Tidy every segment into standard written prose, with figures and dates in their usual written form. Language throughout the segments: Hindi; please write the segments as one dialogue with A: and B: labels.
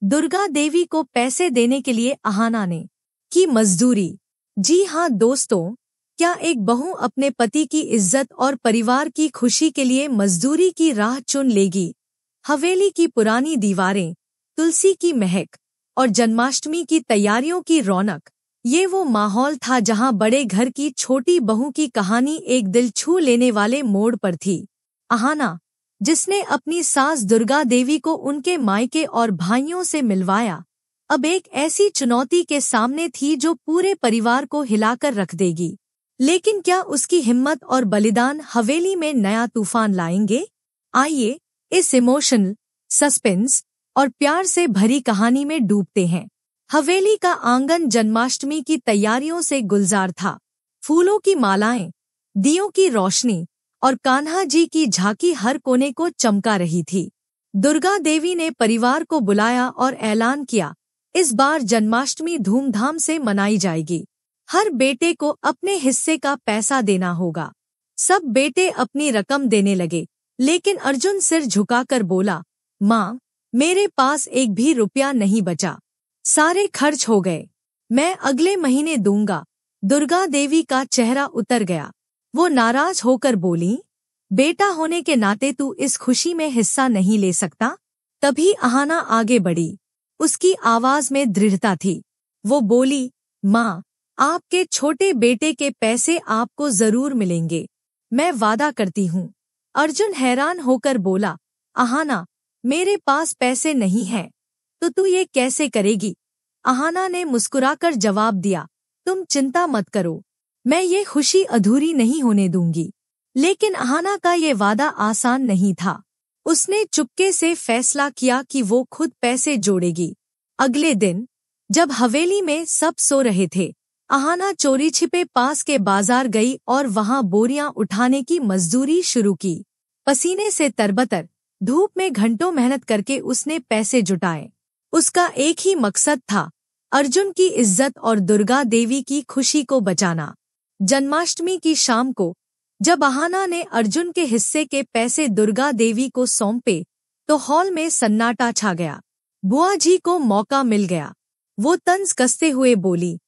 A: दुर्गा देवी को पैसे देने के लिए अहाना ने की मजदूरी। जी हाँ दोस्तों, क्या एक बहू अपने पति की इज्जत और परिवार की खुशी के लिए मजदूरी की राह चुन लेगी? हवेली की पुरानी दीवारें, तुलसी की महक और जन्माष्टमी की तैयारियों की रौनक, ये वो माहौल था जहां बड़े घर की छोटी बहू की कहानी एक दिल छू लेने वाले मोड़ पर थी। अहाना, जिसने अपनी सास दुर्गा देवी को उनके मायके और भाइयों से मिलवाया, अब एक ऐसी चुनौती के सामने थी जो पूरे परिवार को हिलाकर रख देगी। लेकिन क्या उसकी हिम्मत और बलिदान हवेली में नया तूफान लाएंगे? आइए इस इमोशनल, सस्पेंस और प्यार से भरी कहानी में डूबते हैं। हवेली का आंगन जन्माष्टमी की तैयारियों से गुलजार था। फूलों की मालाएं, दियों की रोशनी और कान्हा जी की झांकी हर कोने को चमका रही थी। दुर्गा देवी ने परिवार को बुलाया और ऐलान किया, इस बार जन्माष्टमी धूमधाम से मनाई जाएगी। हर बेटे को अपने हिस्से का पैसा देना होगा। सब बेटे अपनी रकम देने लगे, लेकिन अर्जुन सिर झुकाकर बोला, माँ, मेरे पास एक भी रुपया नहीं बचा। सारे खर्च हो गए। मैं अगले महीने दूंगा। दुर्गा देवी का चेहरा उतर गया। वो नाराज होकर बोली, बेटा होने के नाते तू इस खुशी में हिस्सा नहीं ले सकता? तभी अहाना आगे बढ़ी। उसकी आवाज में दृढ़ता थी। वो बोली, माँ, आपके छोटे बेटे के पैसे आपको जरूर मिलेंगे, मैं वादा करती हूँ। अर्जुन हैरान होकर बोला, अहाना, मेरे पास पैसे नहीं हैं, तो तू ये कैसे करेगी? अहाना ने मुस्कुराकर जवाब दिया, तुम चिंता मत करो, मैं ये खुशी अधूरी नहीं होने दूंगी। लेकिन अहाना का ये वादा आसान नहीं था। उसने चुपके से फैसला किया कि वो खुद पैसे जोड़ेगी। अगले दिन जब हवेली में सब सो रहे थे, अहाना चोरी छिपे पास के बाजार गई और वहां बोरियां उठाने की मजदूरी शुरू की। पसीने से तरबतर, धूप में घंटों मेहनत करके उसने पैसे जुटाए। उसका एक ही मकसद था, अर्जुन की इज्जत और दुर्गा देवी की खुशी को बचाना। जन्माष्टमी की शाम को जब अहाना ने अर्जुन के हिस्से के पैसे दुर्गा देवी को सौंपे, तो हॉल में सन्नाटा छा गया। बुआ जी को मौका मिल गया। वो तंज कसते हुए बोली,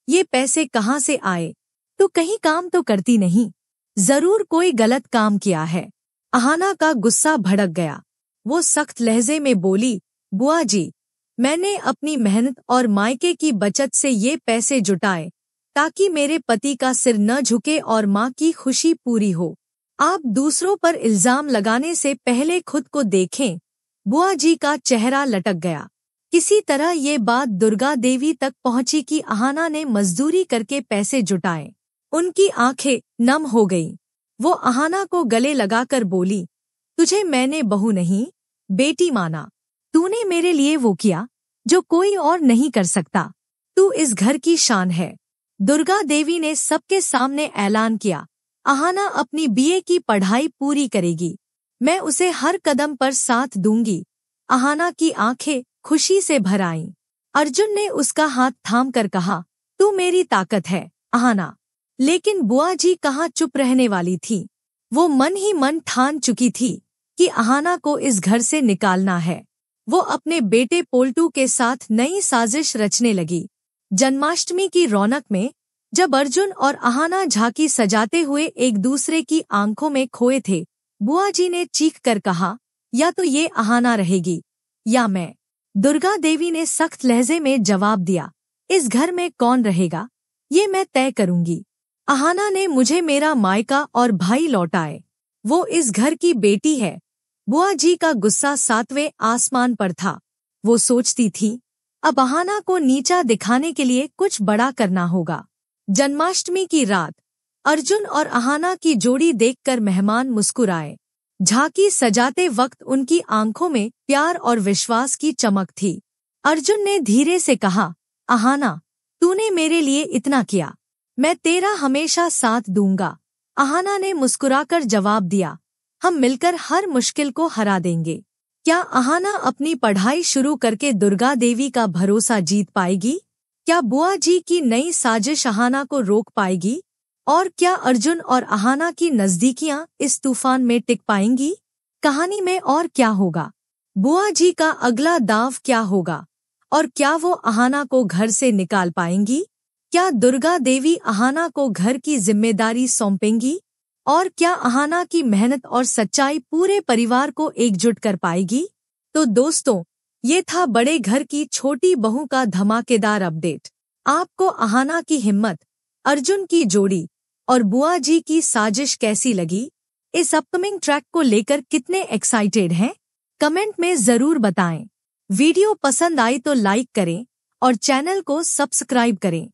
A: ये पैसे कहाँ से आए? तू कहीं काम तो करती नहीं, जरूर कोई गलत काम किया है। अहाना का गुस्सा भड़क गया। वो सख्त लहजे में बोली, बुआ जी, मैंने अपनी मेहनत और मायके की बचत से ये पैसे जुटाए ताकि मेरे पति का सिर न झुके और माँ की खुशी पूरी हो। आप दूसरों पर इल्जाम लगाने से पहले खुद को देखें। बुआ जी का चेहरा लटक गया। किसी तरह ये बात दुर्गा देवी तक पहुंची कि अहाना ने मजदूरी करके पैसे जुटाए। उनकी आंखें नम हो गईं। वो अहाना को गले लगाकर बोली, तुझे मैंने बहू नहीं, बेटी माना। तूने मेरे लिए वो किया जो कोई और नहीं कर सकता। तू इस घर की शान है। दुर्गा देवी ने सबके सामने ऐलान किया, अहाना अपनी बीए की पढ़ाई पूरी करेगी। मैं उसे हर कदम पर साथ दूंगी। अहाना की आंखें खुशी से भर आईं। अर्जुन ने उसका हाथ थाम कर कहा, तू मेरी ताकत है अहाना। लेकिन बुआ जी कहाँ चुप रहने वाली थी। वो मन ही मन ठान चुकी थी कि अहाना को इस घर से निकालना है। वो अपने बेटे पोल्टू के साथ नई साजिश रचने लगी। जन्माष्टमी की रौनक में जब अर्जुन और अहाना झांकी सजाते हुए एक दूसरे की आंखों में खोए थे, बुआ जी ने चीख कर कहा, या तो ये अहाना रहेगी या मैं। दुर्गा देवी ने सख्त लहजे में जवाब दिया, इस घर में कौन रहेगा ये मैं तय करूंगी। अहाना ने मुझे मेरा मायका और भाई लौटाए। वो इस घर की बेटी है। बुआ जी का गुस्सा 7वें आसमान पर था। वो सोचती थी, अब अहाना को नीचा दिखाने के लिए कुछ बड़ा करना होगा। जन्माष्टमी की रात अर्जुन और अहाना की जोड़ी देखकर मेहमान मुस्कुराए। झांकी सजाते वक्त उनकी आंखों में प्यार और विश्वास की चमक थी। अर्जुन ने धीरे से कहा, अहाना, तूने मेरे लिए इतना किया, मैं तेरा हमेशा साथ दूंगा। अहाना ने मुस्कुराकर जवाब दिया, हम मिलकर हर मुश्किल को हरा देंगे। क्या अहाना अपनी पढ़ाई शुरू करके दुर्गा देवी का भरोसा जीत पाएगी? क्या बुआ जी की नई साजिश अहाना को रोक पाएगी? और क्या अर्जुन और अहाना की नजदीकियां इस तूफान में टिक पाएंगी? कहानी में और क्या होगा, बुआ जी का अगला दांव क्या होगा? और क्या वो अहाना को घर से निकाल पाएंगी? क्या दुर्गा देवी अहाना को घर की जिम्मेदारी सौंपेंगी? और क्या अहाना की मेहनत और सच्चाई पूरे परिवार को एकजुट कर पाएगी? तो दोस्तों, ये था बड़े घर की छोटी बहू का धमाकेदार अपडेट। आपको अहाना की हिम्मत, अर्जुन की जोड़ी और बुआ जी की साजिश कैसी लगी? इस अपकमिंग ट्रैक को लेकर कितने एक्साइटेड हैं? कमेंट में जरूर बताएं। वीडियो पसंद आई तो लाइक करें और चैनल को सब्सक्राइब करें।